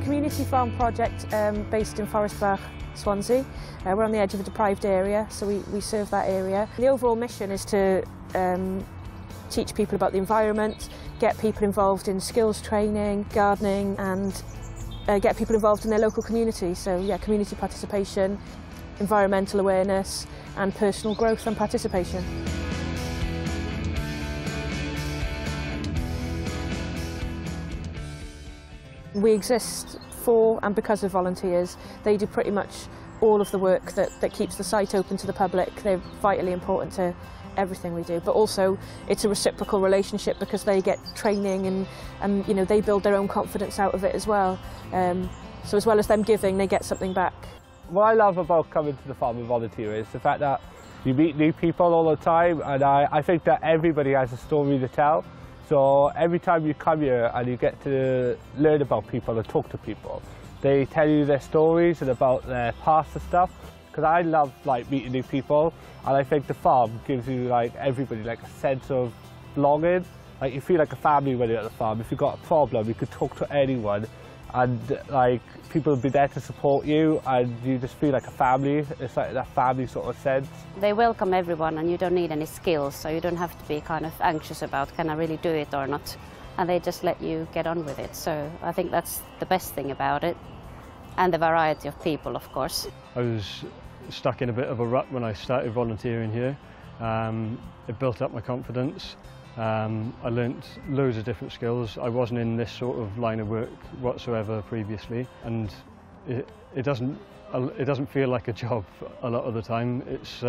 community farm project based in Forestbach, Swansea. We're on the edge of a deprived area, so we serve that area. The overall mission is to teach people about the environment, get people involved in skills training, gardening, and get people involved in their local community. So yeah, community participation, environmental awareness, and personal growth and participation. We exist for and because of volunteers. They do pretty much all of the work that keeps the site open to the public. They're vitally important to everything we do, but also it's a reciprocal relationship because they get training and you know, they build their own confidence out of it as well. So as well as them giving, they get something back. What I love about coming to the farm and volunteering is the fact that you meet new people all the time, and I think that everybody has a story to tell. So every time you come here and you get to learn about people and talk to people, they tell you their stories and about their past and stuff. Because I love meeting new people, and I think the farm gives you everybody a sense of belonging. You feel like a family when you're at the farm. If you've got a problem, you can talk to anyone, and people will be there to support you, and you just feel like a family. It's like that family sort of sense. They welcome everyone, and you don't need any skills, so you don't have to be kind of anxious about can I really do it or not, and they just let you get on with it. So I think that's the best thing about it, and the variety of people, of course. I was stuck in a bit of a rut when I started volunteering here. It built up my confidence. I learnt loads of different skills. I wasn't in this sort of line of work whatsoever previously, and it doesn't feel like a job a lot of the time. It's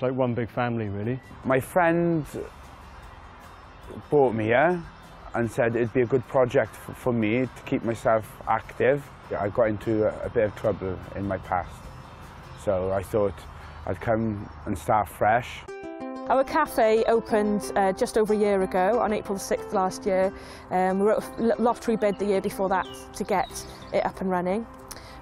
like one big family, really. My friend brought me here and said it'd be a good project for me to keep myself active. I got into a bit of trouble in my past, so I thought I'd come and start fresh. Our cafe opened just over a year ago, on April 6th last year. We wrote a lottery bid the year before that to get it up and running.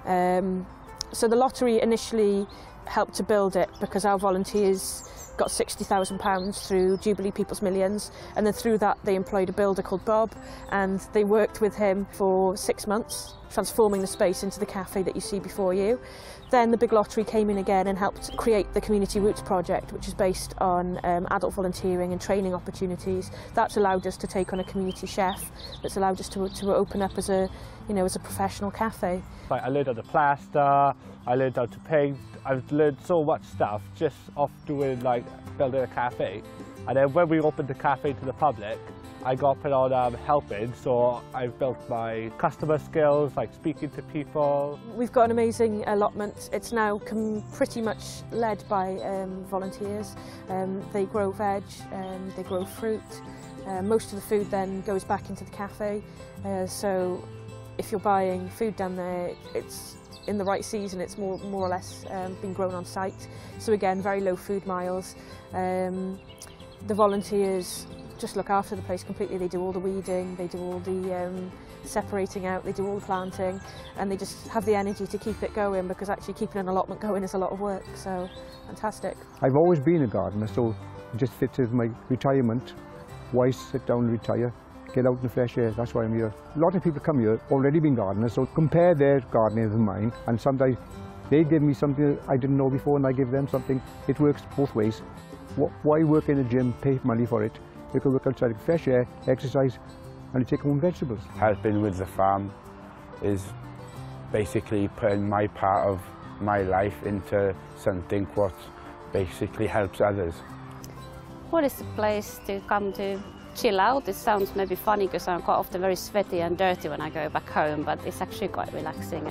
So the lottery initially helped to build it because our volunteers got £60,000 through Jubilee People's Millions, and then through that they employed a builder called Bob, and they worked with him for 6 months, transforming the space into the cafe that you see before you. Then the big lottery came in again and helped create the Community Roots project, which is based on adult volunteering and training opportunities. That's allowed us to take on a community chef. That's allowed us to open up as a professional cafe. I learned how to plaster, I learned how to paint. I've learned so much stuff just off doing building a cafe. And then when we opened the cafe to the public, I got put on helping, so I've built my customer skills, speaking to people. We've got an amazing allotment. It's now pretty much led by volunteers. They grow veg, they grow fruit. Most of the food then goes back into the cafe. So if you're buying food down there, it's in the right season, it's more or less been grown on site. So again, very low food miles. The volunteers just look after the place completely. They do all the weeding, they do all the separating out, they do all the planting, and they just have the energy to keep it going, because actually keeping an allotment going is a lot of work, so fantastic. I've always been a gardener, so it just fits with my retirement. Why sit down and retire? Get out in the fresh air, that's why I'm here. A lot of people come here already being gardeners, so compare their gardening with mine, and sometimes they give me something I didn't know before and I give them something. It works both ways. Why work in a gym, pay money for it? You can work outside in fresh air, exercise, and take home vegetables. Helping with the farm is basically putting my part of my life into something what basically helps others. What is the place to come to chill out? It sounds maybe funny because I'm quite often very sweaty and dirty when I go back home, but it's actually quite relaxing.